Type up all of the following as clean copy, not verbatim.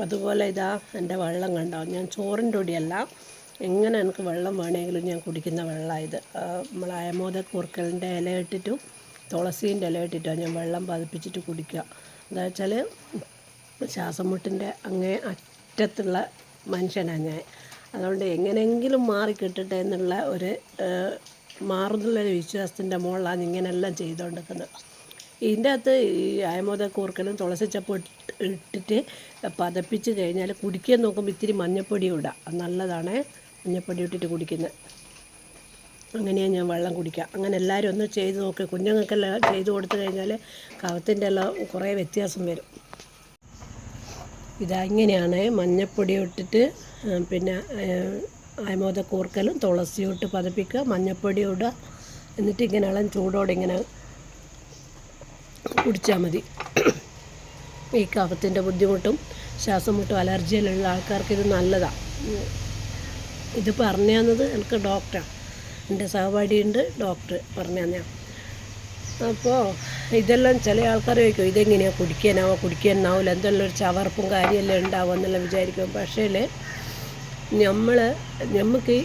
അതുപോലെ ഇതാ എൻ്റെ വെള്ളം കണ്ടോ, ഞാൻ ചോറിൻ്റെ പൊടിയല്ല, എങ്ങനെ എനിക്ക് വെള്ളം വേണമെങ്കിലും ഞാൻ കുടിക്കുന്ന വെള്ളമാണ് ഇത്. നമ്മൾ അയമോദ കൂർക്കലിൻ്റെ ഇല ഇട്ടിട്ടും തുളസീൻ്റെ ഇല ഇട്ടിട്ടാണ് ഞാൻ വെള്ളം പതിപ്പിച്ചിട്ട് കുടിക്കുക. എന്താ വെച്ചാൽ ശ്വാസം മുട്ടിൻ്റെ അങ്ങേ അറ്റത്തുള്ള മനുഷ്യനാണ് ഞാൻ. അതുകൊണ്ട് എങ്ങനെയെങ്കിലും മാറി കിട്ടട്ടെ എന്നുള്ള ഒരു മാറുന്നുള്ളൊരു വിശ്വാസത്തിൻ്റെ മുകളിലാണ് ഇങ്ങനെയെല്ലാം ചെയ്തുകൊണ്ടിരിക്കുന്നത്. ഇതിൻ്റെ അകത്ത് ഈ അയമോദ കൂർക്കലും തുളസിച്ചപ്പ് ഇട്ടിട്ട് പതപ്പിച്ച് കഴിഞ്ഞാൽ കുടിക്കാൻ നോക്കുമ്പോൾ ഇത്തിരി മഞ്ഞപ്പൊടി ഇടാം, അത് നല്ലതാണ്. മഞ്ഞപ്പൊടി ഇട്ടിട്ട് കുടിക്കുന്നത്, അങ്ങനെയാണ് ഞാൻ വെള്ളം കുടിക്കുക. അങ്ങനെ എല്ലാവരും ഒന്ന് ചെയ്ത് നോക്ക്. കുഞ്ഞുങ്ങൾക്കെല്ലാം ചെയ്ത് കൊടുത്തു കഴിഞ്ഞാൽ കഫത്തിൻ്റെ എല്ലാം കുറേ വ്യത്യാസം വരും. ഇങ്ങനെയാണ് മഞ്ഞപ്പൊടി ഇട്ടിട്ട് പിന്നെ അയമോദ കൂർക്കലും തുളസിയും ഇട്ട് പതപ്പിക്കുക, മഞ്ഞപ്പൊടി ഇടുക, എന്നിട്ട് ഇങ്ങനെ ഇളം ചൂടോടെ ഇങ്ങനെ കുടിച്ചാൽ മതി. ഈ കഫത്തിൻ്റെ ബുദ്ധിമുട്ടും ശ്വാസം മുട്ടും അലർജിയിലുള്ള ആൾക്കാർക്ക് ഇത് നല്ലതാണ്. ഇത് പറഞ്ഞു തന്നത് എനിക്ക് ഡോക്ടറാണ്, എൻ്റെ സഹപാഠിയുണ്ട് ഡോക്ടർ പറഞ്ഞു തന്നെയാണ്. അപ്പോൾ ഇതെല്ലാം ചില ആൾക്കാർ ചോദിക്കും ഇതെങ്ങനെയാണ് കുടിക്കാനാവില്ല, എന്തെല്ലാം ഒരു ചവർപ്പും കാര്യമെല്ലാം ഉണ്ടാവും എന്നെല്ലാം വിചാരിക്കും. പക്ഷേ നമുക്ക്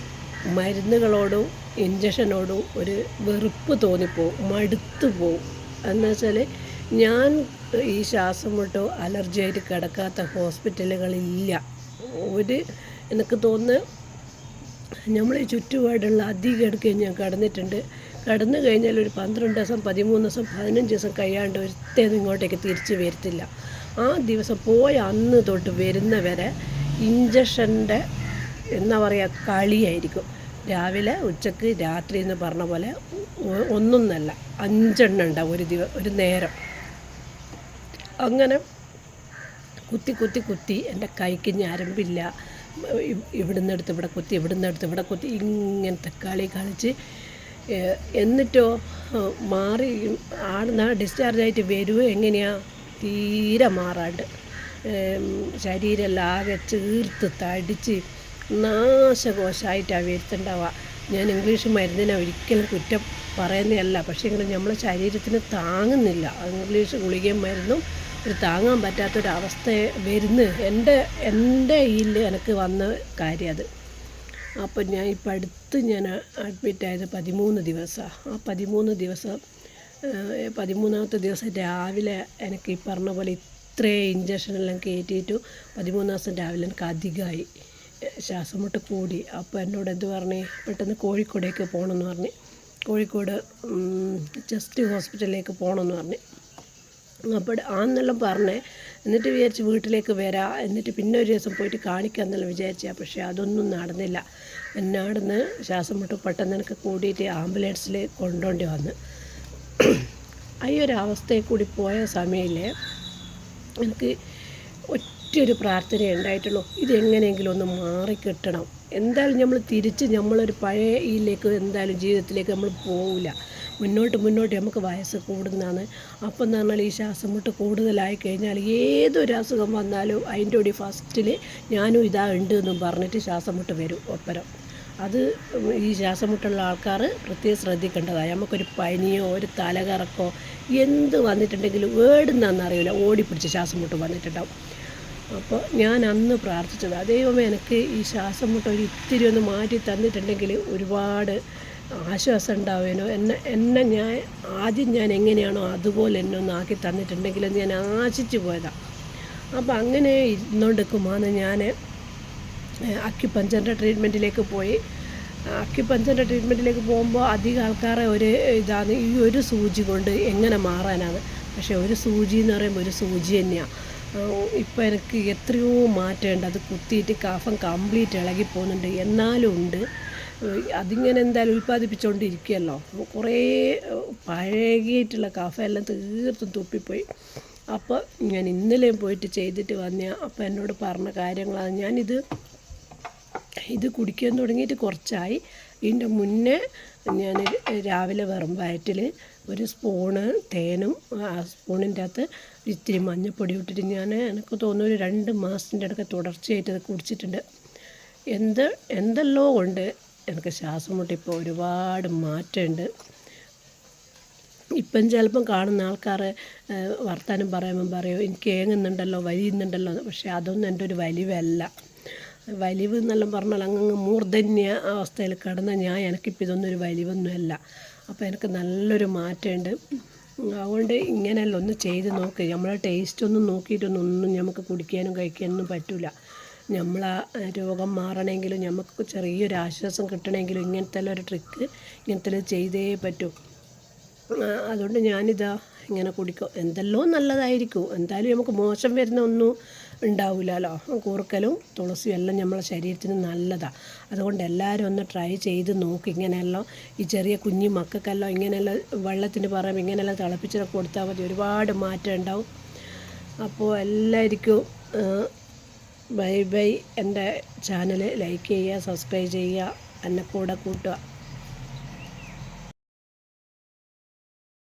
മരുന്നുകളോടും ഇഞ്ചക്ഷനോടും ഒരു വെറുപ്പ് തോന്നിപ്പോവും, മടുത്തു പോവും. എന്നുവെച്ചാൽ ഞാൻ ഈ ശ്വാസം മുട്ടോ അലർജി ആയിട്ട് കിടക്കാത്ത ഹോസ്പിറ്റലുകളില്ല. എനിക്ക് തോന്നുന്നു നമ്മൾ ഈ ചുറ്റുപാടുള്ള അധികം എടുക്കുകയും ഞാൻ കിടന്നിട്ടുണ്ട്. കിടന്നു കഴിഞ്ഞാൽ ഒരു 12 ദിവസം 13 ദിവസം 15 ദിവസം കഴിയാണ്ട് ഒരുത്തേന്നും ഇങ്ങോട്ടേക്ക് തിരിച്ച് വരത്തില്ല. ആ ദിവസം പോയ അന്ന് തൊട്ട് വരുന്നവരെ ഇഞ്ചക്ഷൻ്റെ എന്താ പറയുക കളിയായിരിക്കും. രാവിലെ ഉച്ചക്ക് രാത്രി എന്ന് പറഞ്ഞ പോലെ ഒന്നൊന്നല്ല 5 എണ്ണം ഉണ്ടാവും ഒരു നേരം. അങ്ങനെ കുത്തി എൻ്റെ കൈക്ക് ഞരമ്പില്ല, ഇവിടുന്ന് എടുത്ത് ഇവിടെ കുത്തി, ഇവിടുന്ന് എടുത്ത് ഇവിടെ കുത്തി, ഇങ്ങനത്തെ കളി കളിച്ച് എന്നിട്ടോ മാറി ആടുന്ന ഡിസ്ചാർജായിട്ട് വരുമോ എങ്ങനെയാണ് തീരെ മാറാണ്ട് ശരീരമെല്ലാം ആകെ ചീർത്ത് തടിച്ച് നാശകോശമായിട്ടാണ് വരുത്തുണ്ടാവുക. ഞാൻ ഇംഗ്ലീഷ് മരുന്നിനെ ഒരിക്കലും കുറ്റം പറയുന്നതല്ല, പക്ഷേ എങ്കിലും നമ്മളെ ശരീരത്തിന് താങ്ങുന്നില്ല. ഇംഗ്ലീഷ് ഗുളികയും മരുന്നും ഒരു താങ്ങാൻ പറ്റാത്തൊരവസ്ഥ വരുന്നു. എൻ്റെ ഇതിൽ എനിക്ക് വന്ന കാര്യം അത്. അപ്പോൾ ഞാൻ ഇപ്പം അടുത്ത് ഞാൻ അഡ്മിറ്റായത് 13 ദിവസമാണ്. ആ 13 ദിവസം 13ാമത്തെ ദിവസം രാവിലെ എനിക്ക് ഈ പറഞ്ഞ പോലെ ഇത്രയും ഇഞ്ചക്ഷനെല്ലാം കയറ്റിയിട്ടു 13 ദിവസം രാവിലെ എനിക്ക് അധികമായി ശ്വാസം മുട്ട് കൂടി. അപ്പോൾ എന്നോട് എന്ത് പറഞ്ഞ് പെട്ടെന്ന് കോഴിക്കോടേക്ക് പോകണമെന്ന് പറഞ്ഞ്, കോഴിക്കോട് ചെസ്റ്റ് ഹോസ്പിറ്റലിലേക്ക് പോകണമെന്ന് പറഞ്ഞ്. അപ്പോൾ ആന്നെല്ലാം പറഞ്ഞേ. എന്നിട്ട് വിചാരിച്ച് വീട്ടിലേക്ക് വരാം, എന്നിട്ട് പിന്നെ ഒരു ദിവസം പോയിട്ട് കാണിക്കാമെന്നെല്ലാം വിചാരിച്ചാൽ, പക്ഷേ അതൊന്നും നടന്നില്ല. എന്നാടുന്ന് ശ്വാസം മുട്ട് പെട്ടെന്ന് എനിക്ക് കൂടിയിട്ട് ആംബുലൻസിൽ കൊണ്ടുപോണ്ടി വന്ന്. ഈ ഒരു അവസ്ഥയിൽ കൂടി പോയ സമയമില്ലേ എനിക്ക് ഒറ്റൊരു പ്രാർത്ഥന ഉണ്ടായിട്ടുള്ളൂ, ഇതെങ്ങനെയെങ്കിലും ഒന്ന് മാറിക്കിട്ടണം. എന്തായാലും നമ്മൾ തിരിച്ച് നമ്മളൊരു പഴയ ഇതിലേക്ക് എന്തായാലും ജീവിതത്തിലേക്ക് നമ്മൾ പോവില്ല. മുന്നോട്ട് നമുക്ക് വയസ്സ് കൂടുന്നതാണ്. അപ്പം എന്ന് പറഞ്ഞാൽ ഈ ശ്വാസം മുട്ട് കൂടുതലായി കഴിഞ്ഞാൽ ഏതൊരു അസുഖം വന്നാലും അതിൻ്റെ കൂടി ഫസ്റ്റിൽ ഞാനും ഇതാ ഉണ്ട് എന്നും പറഞ്ഞിട്ട് ശ്വാസം മുട്ട് വരും ഒപ്പരം. അത് ഈ ശ്വാസം മുട്ടുള്ള ആൾക്കാർ പ്രത്യേകം ശ്രദ്ധിക്കേണ്ടതാണ്. നമുക്കൊരു പനിയോ ഒരു തലകറക്കോ എന്ത് വന്നിട്ടുണ്ടെങ്കിലും ഏടുന്നാന്നറിയില്ല ഓടിപ്പിടിച്ച് ശ്വാസം മുട്ട് വന്നിട്ടുണ്ടാവും. അപ്പോൾ ഞാൻ അന്ന് പ്രാർത്ഥിച്ചത്, ദൈവമേ എനിക്ക് ഈ ശ്വാസം മുട്ട് ഒരു ഇത്തിരി ഒന്ന് മാറ്റി തന്നിട്ടുണ്ടെങ്കിൽ ഒരുപാട് ആശ്വാസം ഉണ്ടാവേനോ. ഞാൻ എങ്ങനെയാണോ അതുപോലെ എന്നെ ഒന്ന് ആക്കി തന്നിട്ടുണ്ടെങ്കിലെന്ന് ഞാൻ ആശിച്ചു പോയതാണ്. അപ്പോൾ അങ്ങനെ ഇരുന്നുകൊണ്ടിരിക്കുമ്പോൾ ഞാൻ അക്യുപഞ്ചറിൻ്റെ ട്രീറ്റ്മെൻറ്റിലേക്ക് പോയി. അക്യുപഞ്ചറിൻ്റെ ട്രീറ്റ്മെൻറ്റിലേക്ക് പോകുമ്പോൾ അധികം ആൾക്കാരെ ഒരു ഇതാണ് ഈ ഒരു സൂചി കൊണ്ട് എങ്ങനെ മാറാനാണ്. പക്ഷേ ഒരു സൂചി എന്ന് പറയുമ്പോൾ ഒരു സൂചി തന്നെയാണ്. ഇപ്പോൾ എനിക്ക് എത്രയോ മാറ്റമുണ്ട്. അത് കുത്തിയിട്ട് കഫം കംപ്ലീറ്റ് ഇളകി പോകുന്നുണ്ട്. എന്നാലും ഉണ്ട് അതിങ്ങനെ എന്തായാലും ഉൽപ്പാദിപ്പിച്ചുകൊണ്ടിരിക്കുകയല്ലോ. കുറേ പഴകിയിട്ടുള്ള കഫം എല്ലാം തീർത്തും തുപ്പിപ്പോയി. അപ്പോൾ ഞാൻ ഇന്നലെയും പോയിട്ട് ചെയ്തിട്ട് വന്ന അപ്പോൾ എന്നോട് പറഞ്ഞ കാര്യങ്ങളാണ്. ഇത് കുടിക്കാൻ തുടങ്ങിയിട്ട് കുറച്ചായി. ഇതിൻ്റെ മുന്നേ ഞാൻ രാവിലെ വെറും വയറ്റിൽ ഒരു സ്പൂണ് തേനും ആ സ്പൂണിൻ്റെ അകത്ത് ഇത്തിരി മഞ്ഞൾപ്പൊടി ഇട്ടിട്ട് എനിക്ക് തോന്നുന്നു ഒരു 2 മാസത്തിൻ്റെ ഇടയ്ക്ക് തുടർച്ചയായിട്ട് അത് കുടിച്ചിട്ടുണ്ട്. എന്തെല്ലോ കൊണ്ട് എനിക്ക് ശ്വാസം മുട്ടിപ്പോൾ ഒരുപാട് മാറ്റമുണ്ട്. ഇപ്പം ചിലപ്പം കാണുന്ന ആൾക്കാർ വർത്താനം പറയുമ്പം പറയും എനിക്ക് ഏങ്ങുന്നുണ്ടല്ലോ വലിയുന്നുണ്ടല്ലോ, പക്ഷേ അതൊന്നും എൻ്റെ ഒരു വലിവല്ല. വലിവ് എന്നെല്ലാം പറഞ്ഞാൽ അങ്ങ് മൂർധന്യ അവസ്ഥയിൽ കിടന്ന എനിക്കിപ്പോൾ ഇതൊന്നും ഒരു വലിവൊന്നുമല്ല. അപ്പോൾ എനിക്ക് നല്ലൊരു മാറ്റമുണ്ട്. അതുകൊണ്ട് ഇങ്ങനെയല്ല ഒന്ന് ചെയ്ത് നോക്ക്. നമ്മളെ ടേസ്റ്റൊന്നും നോക്കിയിട്ടൊന്നും നമുക്ക് കുടിക്കാനും കഴിക്കാനൊന്നും പറ്റില്ല. നമ്മളെ രോഗം മാറണമെങ്കിലും നമുക്ക് ചെറിയൊരു ആശ്വാസം കിട്ടണമെങ്കിലും ഇങ്ങനത്തെ ഒരു ട്രിക്ക് ഇങ്ങനത്തെ ചെയ്തേ പറ്റൂ. അതുകൊണ്ട് ഞാനിതാ ഇങ്ങനെ കുടിക്കും. എന്തെല്ലോ നല്ലതായിരിക്കും, എന്തായാലും നമുക്ക് മോശം വരുന്ന ഒന്നും ഉണ്ടാവില്ലല്ലോ. കൂർക്കലും തുളസിയും എല്ലാം നമ്മളെ ശരീരത്തിന് നല്ലതാണ്. അതുകൊണ്ട് എല്ലാവരും ഒന്ന് ട്രൈ ചെയ്ത് നോക്കി. ഇങ്ങനെയെല്ലാം ഈ ചെറിയ കുഞ്ഞു മക്കൾക്കെല്ലാം ഇങ്ങനെയെല്ലാം വെള്ളത്തിന് പറയുമ്പോൾ ഇങ്ങനെയെല്ലാം തിളപ്പിച്ചൊക്കെ കൊടുത്താൽ മതി, ഒരുപാട് മാറ്റം ഉണ്ടാവും. അപ്പോൾ എല്ലാവർക്കും ബൈ ബൈ. എൻ്റെ ചാനൽ ലൈക്ക് ചെയ്യുക, സബ്സ്ക്രൈബ് ചെയ്യുക, എന്നെ കൂടെ കൂട്ടുക.